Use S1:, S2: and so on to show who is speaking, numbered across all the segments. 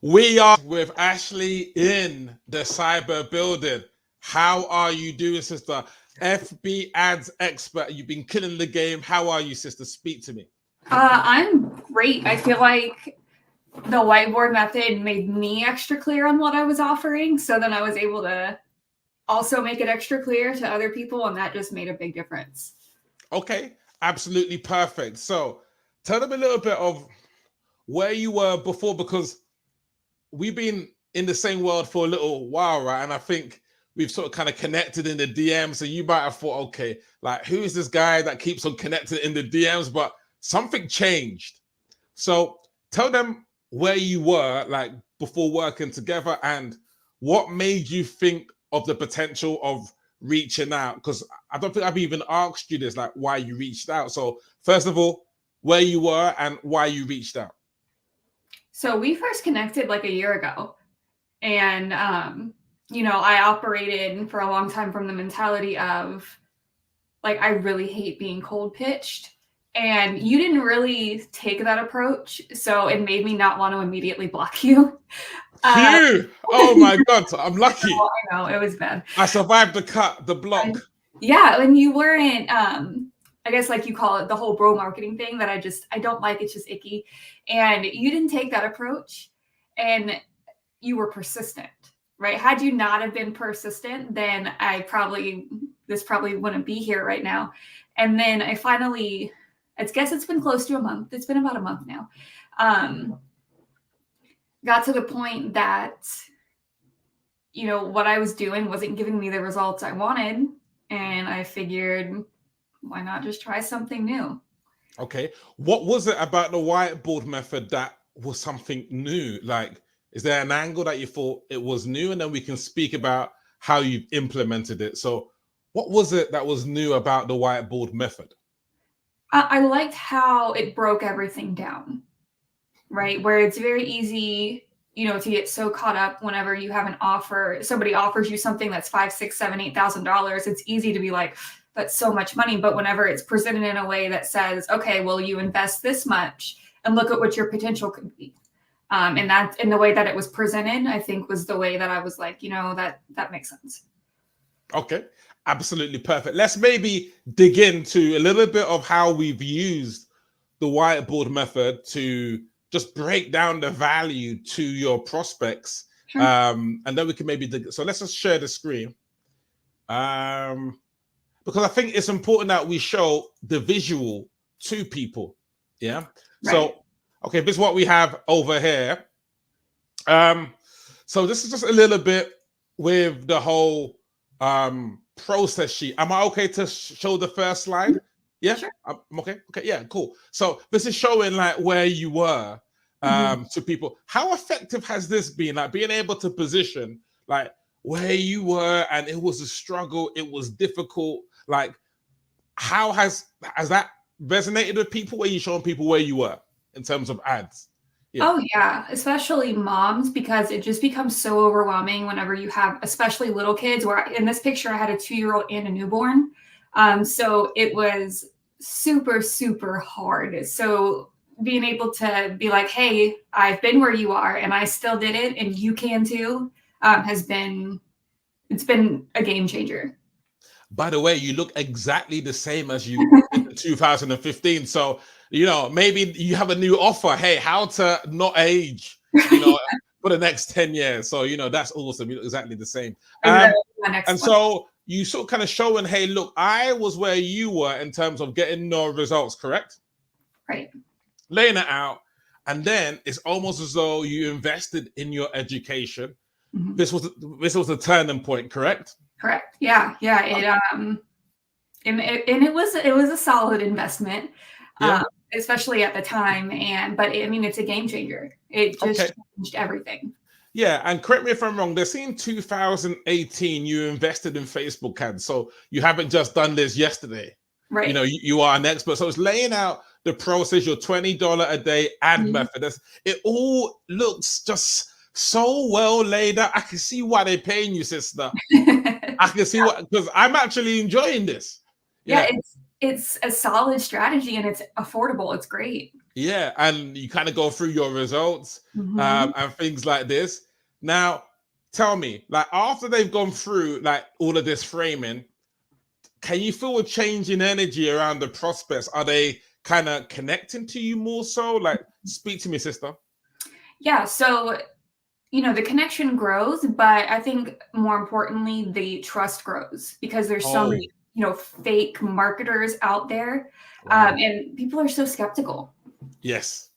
S1: We are with Ashley in the cyber building. How are you doing, sister? FB ads expert. You've been killing the game. How are you, sister? Speak to me.
S2: I'm great. I feel like the whiteboard method made me extra clear on what I was offering. So then I was able to also make it extra clear to other people, and that just made a big difference.
S1: Okay, absolutely perfect. So tell them a little bit of where you were before, because we've been in the same world for a little while, right? And I think we've sort of kind of connected in the DMs. So you might have thought, okay, like who's this guy that keeps on connecting in the DMs? But something changed. So tell them where you were like before working together and what made you think of the potential of reaching out. Because I don't think I've even asked you this, like why you reached out. So first of all, where you were and why you reached out.
S2: So we first connected like a year ago. And, I operated for a long time from the mentality of like, I really hate being cold pitched. And you didn't really take that approach. So it made me not want to immediately block you.
S1: Phew! Oh my God, I'm lucky.
S2: I know, it was bad.
S1: I survived the block.
S2: Yeah, and you weren't, I guess like you call it the whole bro marketing thing that I don't like. It's just icky. And you didn't take that approach and you were persistent, right? Had you not have been persistent, then this probably wouldn't be here right now. And then I guess it's been close to a month. It's been about a month now. Got to the point that, what I was doing wasn't giving me the results I wanted. And I figured, why not just try something new?
S1: Okay. What was it about the whiteboard method that was something new? Like, is there an angle that you thought it was new? And then we can speak about how you've implemented it. So what was it that was new about the whiteboard method?
S2: I liked how it broke everything down, right? Where it's very easy, to get so caught up whenever you have an offer, somebody offers you something that's $5,000, $6,000, $7,000, $8,000. It's easy to be like, that's so much money. But whenever it's presented in a way that says, okay, well, you invest this much and look at what your potential could be. And that in the way that it was presented, I think was the way that I was like, that makes sense.
S1: Okay, absolutely perfect. Let's maybe dig into a little bit of how we've used the whiteboard method to just break down the value to your prospects.
S2: Sure.
S1: And then we can maybe dig. So let's just share the screen. Because I think it's important that we show the visual to people. Yeah. Right. So, okay, this is what we have over here. So this is just a little bit with the whole process sheet. Am I okay to show the first slide? Yeah. Sure. I'm okay. Okay. Yeah. Cool. So this is showing like where you were to people. How effective has this been? Like being able to position like where you were, and it was a struggle. It was difficult. Like, how has that resonated with people? Where you showing people where you were in terms of ads?
S2: Yeah. Oh yeah, especially moms, because it just becomes so overwhelming whenever you have, especially little kids. Where in this picture, I had a 2-year-old and a newborn, so it was super, super hard. So being able to be like, hey, I've been where you are, and I still did it, and you can too, it's been a game changer.
S1: By the way, you look exactly the same as you in 2015. So, maybe you have a new offer. Hey, how to not age, for the next 10 years. So, that's awesome. You look exactly the same. And so you sort of kind of showing, hey, look, I was where you were in terms of getting no results, correct?
S2: Right.
S1: Laying it out. And then it's almost as though you invested in your education. Mm-hmm. This was a turning point, correct?
S2: Correct. Yeah. And it was a solid investment, especially at the time. But it's a game changer. It just changed everything.
S1: Yeah, and correct me if I'm wrong. There's in 2018 you invested in Facebook ads, so you haven't just done this yesterday.
S2: Right.
S1: You are an expert. So it's laying out the process, your $20 a day ad method. It all looks just so well laid out. I can see why they're paying you, sister. I can see what, because I'm actually enjoying this.
S2: Yeah, it's a solid strategy and it's affordable. It's great.
S1: Yeah, and you kind of go through your results
S2: Mhm.
S1: and things like this. Now, tell me, like after they've gone through like all of this framing, can you feel a change in energy around the prospects? Are they kind of connecting to you more so? Like, speak to me, sister.
S2: Yeah, so the connection grows, but I think more importantly, the trust grows because there's so
S1: Oh,
S2: many, fake marketers out there,
S1: wow.
S2: and people are so skeptical.
S1: Yes.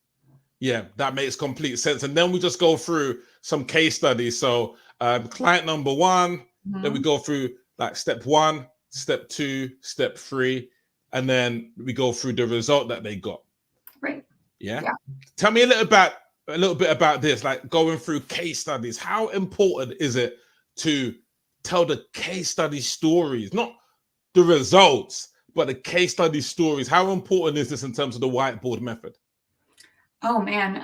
S1: Yeah, that makes complete sense. And then we just go through some case studies. So, client number one, then we
S2: Mhm.
S1: go through like step one, step two, step three, and then we go through the result that they got.
S2: Right.
S1: Yeah.
S2: Yeah.
S1: Tell me a little bit about this, like going through case studies. How important is it to tell the case study stories, not the results, but the case study stories? How important is this in terms of the whiteboard method?
S2: Oh man,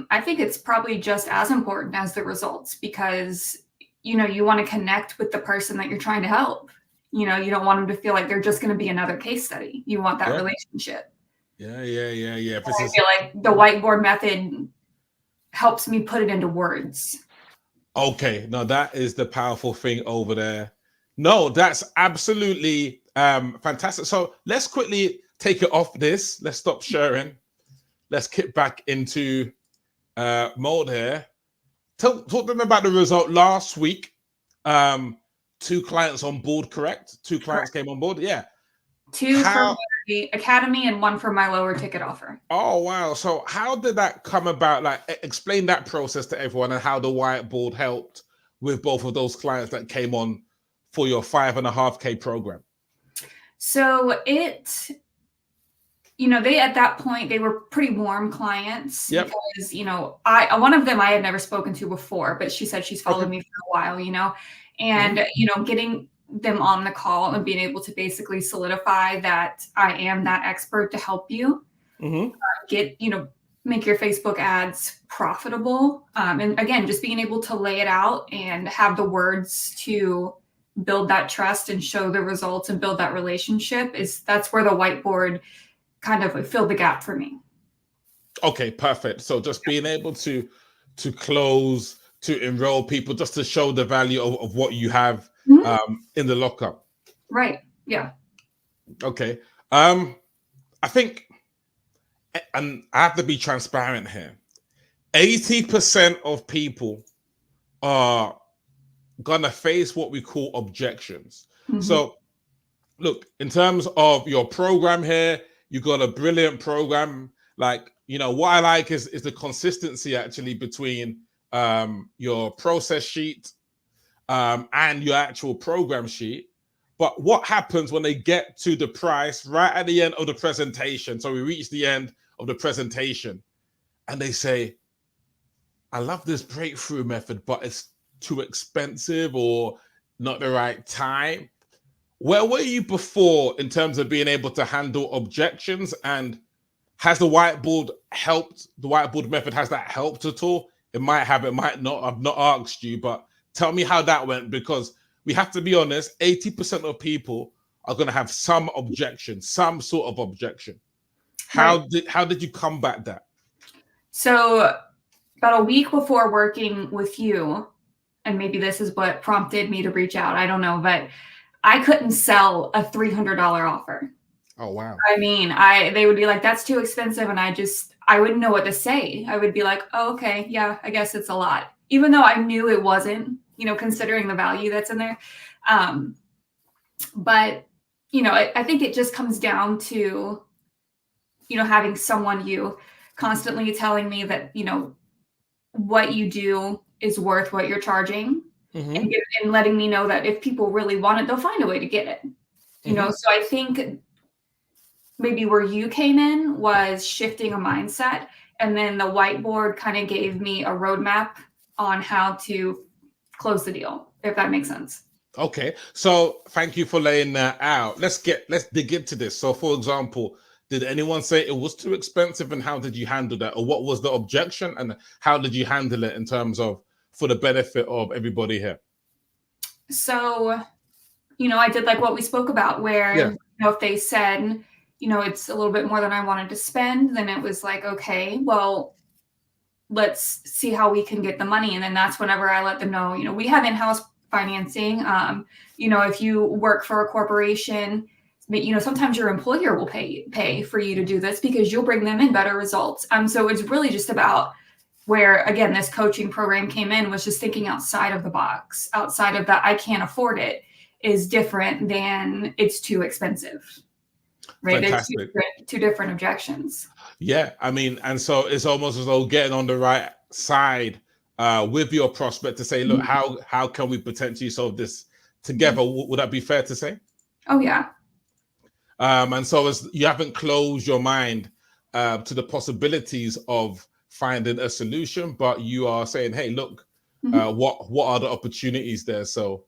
S2: I think it's probably just as important as the results because you want to connect with the person that you're trying to help. You don't want them to feel like they're just going to be another case study. You want that
S1: Yeah.
S2: relationship.
S1: Yeah. This
S2: I
S1: is
S2: feel like the whiteboard method helps me put it into words.
S1: okay. No, that is the powerful thing over there. No, that's absolutely fantastic. So let's quickly take it off this. Let's stop sharing. Let's kick back into mode here. Talk to them about the result last week. Um, two clients on board, correct? Two clients
S2: Correct.
S1: came on board. Yeah.
S2: Two for
S1: How
S2: my academy and one for my lower ticket offer.
S1: Oh wow. So how did that come about? Like explain that process to everyone and how the whiteboard helped with both of those clients that came on for your 5.5K program.
S2: So they at that point they were pretty warm clients
S1: Yep.
S2: because I one of them I had never spoken to before, but she said she's
S1: Okay.
S2: followed me for a while,
S1: Hmm.
S2: and getting them on the call and being able to basically solidify that I am that expert to help you
S1: Hmm.
S2: get make your Facebook ads profitable, and again just being able to lay it out and have the words to build that trust and show the results and build that relationship that's where the whiteboard kind of filled the gap for me.
S1: Okay, perfect. So just being able to close, to enroll people, just to show the value of what you have
S2: Mhm.
S1: in the lockup.
S2: Right. Yeah.
S1: Okay. Um, I think, and I have to be transparent here. 80% of people are gonna face what we call objections.
S2: Mhm.
S1: So, look, in terms of your program here, you got a brilliant program. Like, what I like is the consistency actually between your process sheet and your actual program sheet. But what happens when they get to the price right at the end of the presentation? So we reach the end of the presentation and they say, I love this breakthrough method, but it's too expensive or not the right time. Where were you before in terms of being able to handle objections? And has the whiteboard method, has that helped at all? It might have, it might not. I've not asked you, but tell me how that went because we have to be honest, 80% of people are going to have some objection, some sort of objection.
S2: Right.
S1: How did you combat that?
S2: So about a week before working with you, and maybe this is what prompted me to reach out, I don't know, but I couldn't sell a $300 offer.
S1: Oh wow.
S2: I mean, they would be like, "That's too expensive," and I wouldn't know what to say. I would be like, "Oh, okay, yeah, I guess it's a lot," even though I knew it wasn't, considering the value that's in there. Um, but I think it just comes down to having someone you constantly telling me that what you do is worth what you're charging,
S1: Hmm.
S2: and letting me know that if people really want it, they'll find a way to get it.
S1: Hmm.
S2: So I think maybe where you came in was shifting a mindset, and then the whiteboard kind of gave me a roadmap on how to close the deal, if that makes sense.
S1: Okay, so thank you for laying that out. Let's dig into this. So, for example, did anyone say it was too expensive, and how did you handle that, or what was the objection, and how did you handle it in terms of for the benefit of everybody here?
S2: So I did like what we spoke about, where
S1: Yeah.
S2: if they said, it's a little bit more than I wanted to spend, then it was like, okay, well, let's see how we can get the money. And then that's whenever I let them know, we have in-house financing. If you work for a corporation, sometimes your employer will pay for you to do this because you'll bring them in better results. So it's really just about where, again, this coaching program came in, was just thinking outside of the box, outside of that I can't afford it is different than it's too expensive, right?
S1: Fantastic.
S2: It's two different objections.
S1: Yeah, I mean, and so it's almost as though getting on the right side with your prospect to say, look, how can we potentially solve this together? Would that be fair to say?
S2: Oh, yeah.
S1: And so as you haven't closed your mind to the possibilities of finding a solution, but you are saying, hey, look, what are the opportunities there? So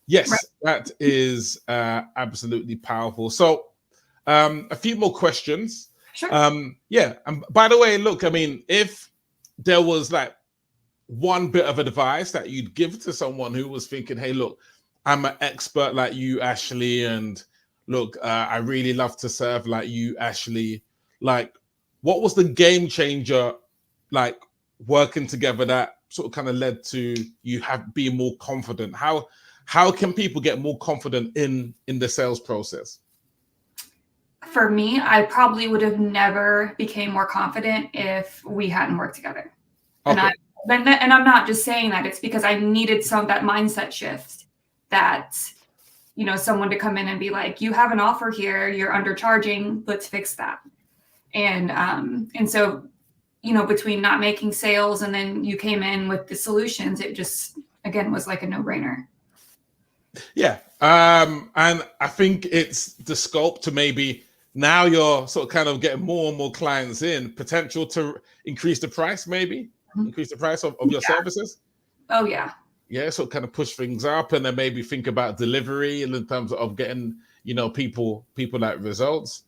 S1: yes,
S2: Right.
S1: that is absolutely powerful. So a few more questions.
S2: Sure.
S1: Yeah. And by the way, look, I mean, if there was like one bit of advice that you'd give to someone who was thinking, hey, look, I'm an expert like you, Ashley, and look, I really love to serve like you, Ashley. Like, what was the game changer, like working together, that sort of kind of led to you being more confident? How can people get more confident in the sales process?
S2: For me, I probably would have never became more confident if we hadn't worked together.
S1: Okay.
S2: And I'm not just saying that. It's because I needed that mindset shift, that, someone to come in and be like, you have an offer here, you're undercharging, let's fix that. And so, between not making sales and then you came in with the solutions, it just, again, was like a no-brainer.
S1: Yeah. And I think it's the scope to maybe now you're sort of kind of getting more and more clients in, potential to increase the price, maybe increase the price of your services.
S2: Oh, yeah.
S1: Yeah. So kind of push things up, and then maybe think about delivery in terms of getting, people like results.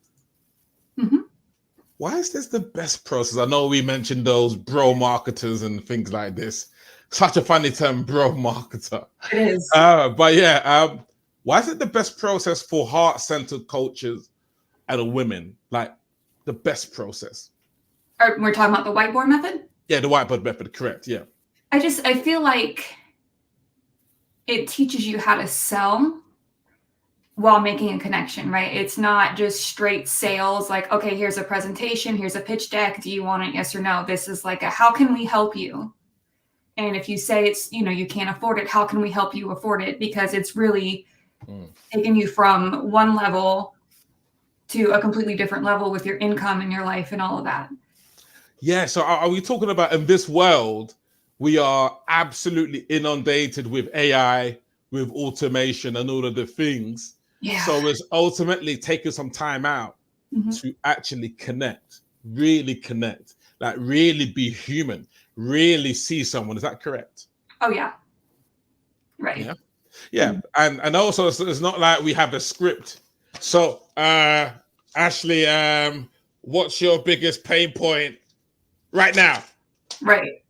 S1: Why is this the best process? I know we mentioned those bro marketers and things like this. Such a funny term, bro marketer.
S2: It is.
S1: But yeah, why is it the best process for heart-centered coaches and women? Like the best process?
S2: We're talking about the whiteboard method?
S1: Yeah, the whiteboard method, correct. Yeah.
S2: I feel like it teaches you how to sell while making a connection, right? It's not just straight sales, like, okay, here's a presentation, here's a pitch deck. Do you want it? Yes or no? This is like how can we help you? And if you say it's, you can't afford it, how can we help you afford it? Because it's really taking you from one level to a completely different level with your income and your life and all of that.
S1: Yeah. So are we talking about, in this world, we are absolutely inundated with AI, with automation and all of the things.
S2: Yeah.
S1: So it's ultimately taking some time out to actually connect, really be human, really see someone. Is that correct?
S2: Oh, yeah. Right.
S1: Yeah. Yeah. And also, it's not like we have a script. So, Ashley, what's your biggest pain point right now?
S2: Right.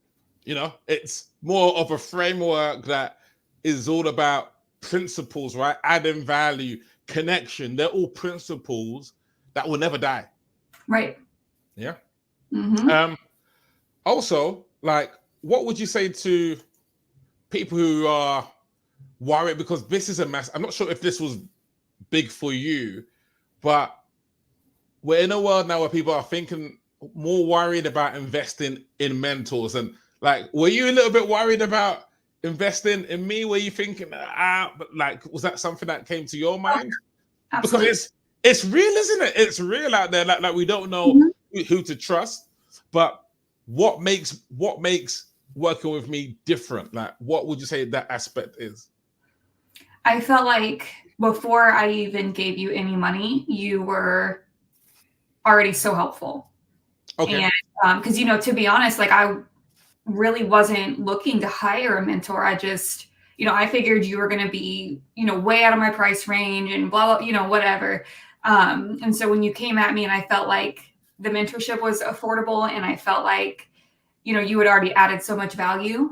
S1: It's more of a framework that is all about principles, right? Adding value, connection. They're all principles that will never die.
S2: Right.
S1: Yeah. Also, like, what would you say to people who are worried? Because this is a mess. I'm not sure if this was big for you, but we're in a world now where people are thinking more worried about investing in mentors. And like, were you a little bit worried about investing in me? Were you thinking, but like, was that something that came to your mind?
S2: Absolutely.
S1: Because it's real, isn't it? It's real out there. Like we don't know who to trust. But what makes working with me different? Like, what would you say that aspect is?
S2: I felt like before I even gave you any money, you were already so helpful.
S1: Okay.
S2: And because to be honest, like I really wasn't looking to hire a mentor. I just, I figured you were going to be, way out of my price range and blah, blah, whatever. And so when you came at me and I felt like the mentorship was affordable and I felt like, you had already added so much value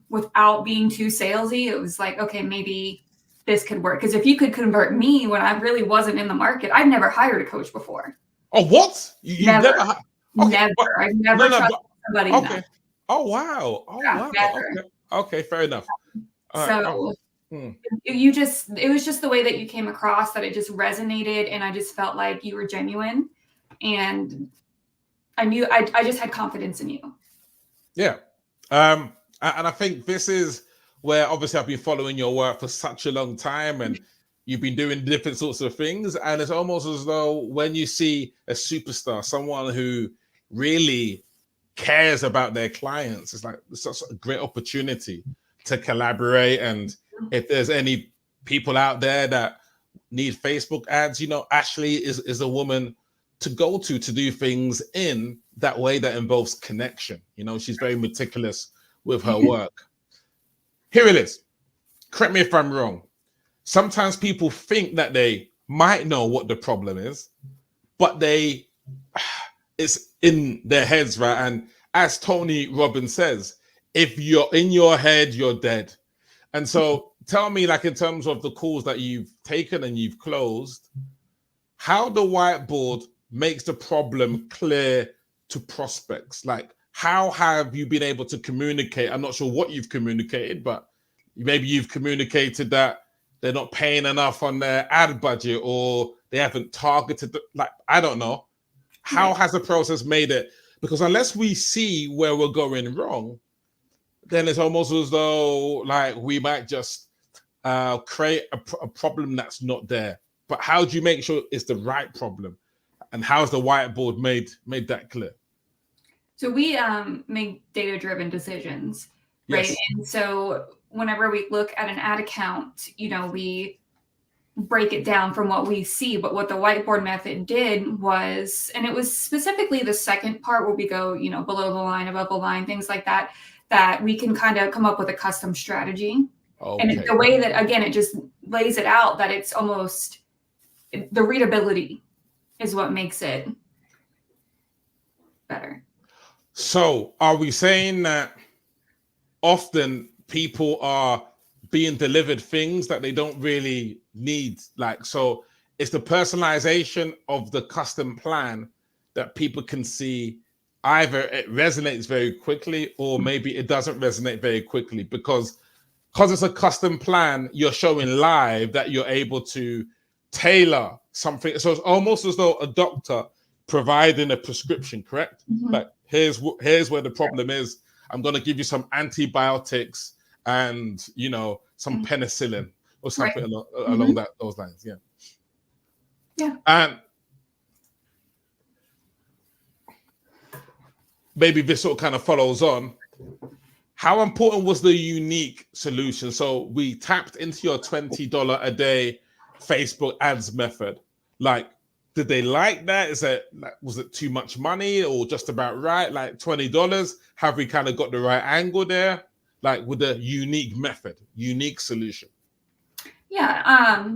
S2: without being too salesy, it was like, okay, maybe this could work. Because if you could convert me when I really wasn't in the market, I've never hired a coach before.
S1: Oh, what? You've
S2: Never.
S1: never okay,
S2: Never.
S1: but,
S2: I've
S1: no,
S2: never
S1: no,
S2: trusted
S1: but,
S2: somebody
S1: okay.
S2: enough.
S1: Oh, wow. Oh,
S2: Yeah,
S1: wow.
S2: never.
S1: Okay, fair enough. All right.
S2: So
S1: Hmm.
S2: it was just the way that you came across that it just resonated, and I just felt like you were genuine, and I knew I just had confidence in you.
S1: Yeah. And I think this is where obviously I've been following your work for such a long time, and you've been doing different sorts of things. And it's almost as though when you see a superstar, someone who really cares about their clients, it's like such a great opportunity to collaborate. And if there's any people out there that need Facebook ads, Ashley is a woman to go to do things in that way that involves connection. She's very meticulous with her work. Here it is. Correct me if I'm wrong. Sometimes people think that they might know what the problem is, but it's in their heads, right? And as Tony Robbins says, if you're in your head, you're dead. And so tell me, like in terms of the calls that you've taken and you've closed, how the whiteboard makes the problem clear to prospects. Like, how have you been able to communicate? I'm not sure what you've communicated, but maybe you've communicated that they're not paying enough on their ad budget, or they haven't targeted, like, I don't know. How has the process made it? Because unless we see where we're going wrong, then it's almost as though like we might just create a problem that's not there. But how do you make sure it's the right problem? And how's the whiteboard made that clear?
S2: So we make data-driven decisions, right?
S1: Yes.
S2: And so whenever we look at an ad account, we break it down from what we see. But what the whiteboard method did was, and it was specifically the second part where we go, below the line, above the line, things like that, that we can kind of come up with a custom strategy.
S1: Okay.
S2: And the way that, again, it just lays it out that it's almost the readability is what makes it better. So
S1: are we saying that often people are being delivered things that they don't really need? Like, so it's the personalization of the custom plan that people can see. Either it resonates very quickly, or maybe it doesn't resonate very quickly, because it's a custom plan, you're showing live that you're able to tailor something. So it's almost as though a doctor providing a prescription, correct? Like, here's where the problem is. I'm going to give you some antibiotics and some penicillin or something along those lines. Yeah. And maybe this sort of kind of follows on. How important was the unique solution? So we tapped into your $20 a day Facebook ads method. Like, did they like that? Was it too much money or just about right? Like $20? Have we kind of got the right angle there? Like with the unique method, unique solution?
S2: Yeah.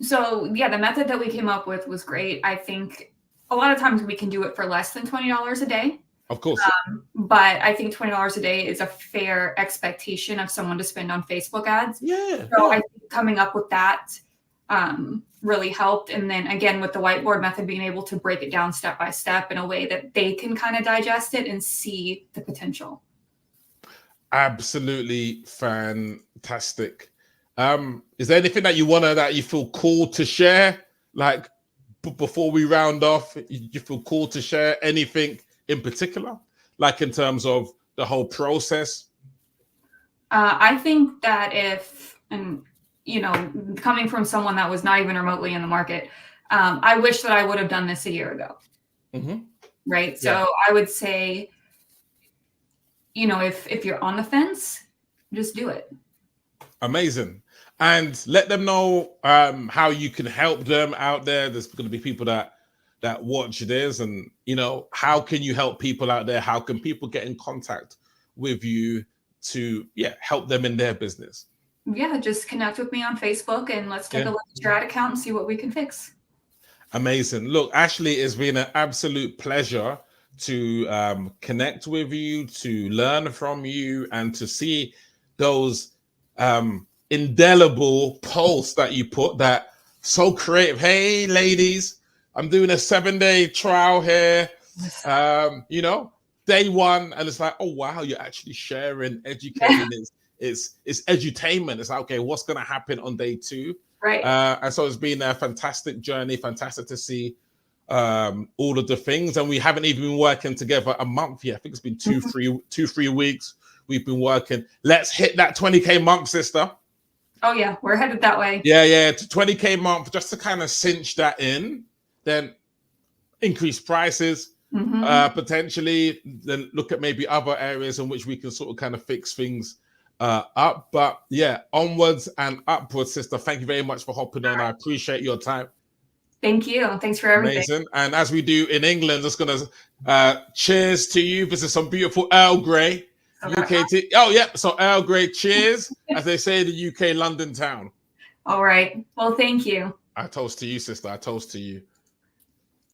S2: So the method that we came up with was great. I think a lot of times we can do it for less than $20 a day.
S1: Of course.
S2: But I think $20 a day is a fair expectation of someone to spend on Facebook ads.
S1: Yeah.
S2: So I think coming up with that really helped. And then again, with the whiteboard method, being able to break it down step by step in a way that they can kind of digest it and see the potential.
S1: Absolutely fantastic. Is there anything that you feel called to share? Like before we round off, you feel called to share anything in particular, like in terms of the whole process?
S2: I think that coming from someone that was not even remotely in the market, I wish that I would have done this a year ago. Right. So I would say, if you're on the fence, just do it.
S1: Amazing. And let them know how you can help them out there. There's going to be people that watch this, and how can you help people out there? How can people get in contact with you to help them in their business?
S2: Just connect with me on Facebook and let's take a look at your ad account and see what we can fix.
S1: Amazing. Look, Ashley, it's been an absolute pleasure to connect with you, to learn from you, and to see those indelible post that you put that so creative. Hey, ladies, I'm doing a 7-day trial here. You know, day one, and it's like, oh wow, you're actually sharing, educating. It's edutainment. It's like, okay, what's gonna happen on day two?
S2: Right.
S1: And so it's been a fantastic journey, fantastic to see all of the things. And we haven't even been working together a month yet. I think it's been two, 3 weeks. We've been working. Let's hit that 20K month, sister.
S2: Oh yeah, we're headed that way.
S1: Yeah, to 20K month, just to kind of cinch that in, then increase prices, potentially, then look at maybe other areas in which we can sort of kind of fix things up. But yeah, onwards and upwards, sister. Thank you very much for hopping on. I appreciate your time.
S2: Thank you. Thanks for everything.
S1: Amazing. And as we do in England, just gonna cheers to you. This is some beautiful Earl Grey. UK tea. Oh yeah, so Earl Grey, cheers, as they say in the UK London town.
S2: All right. Well, thank you.
S1: I toast to you, sister. I toast to you.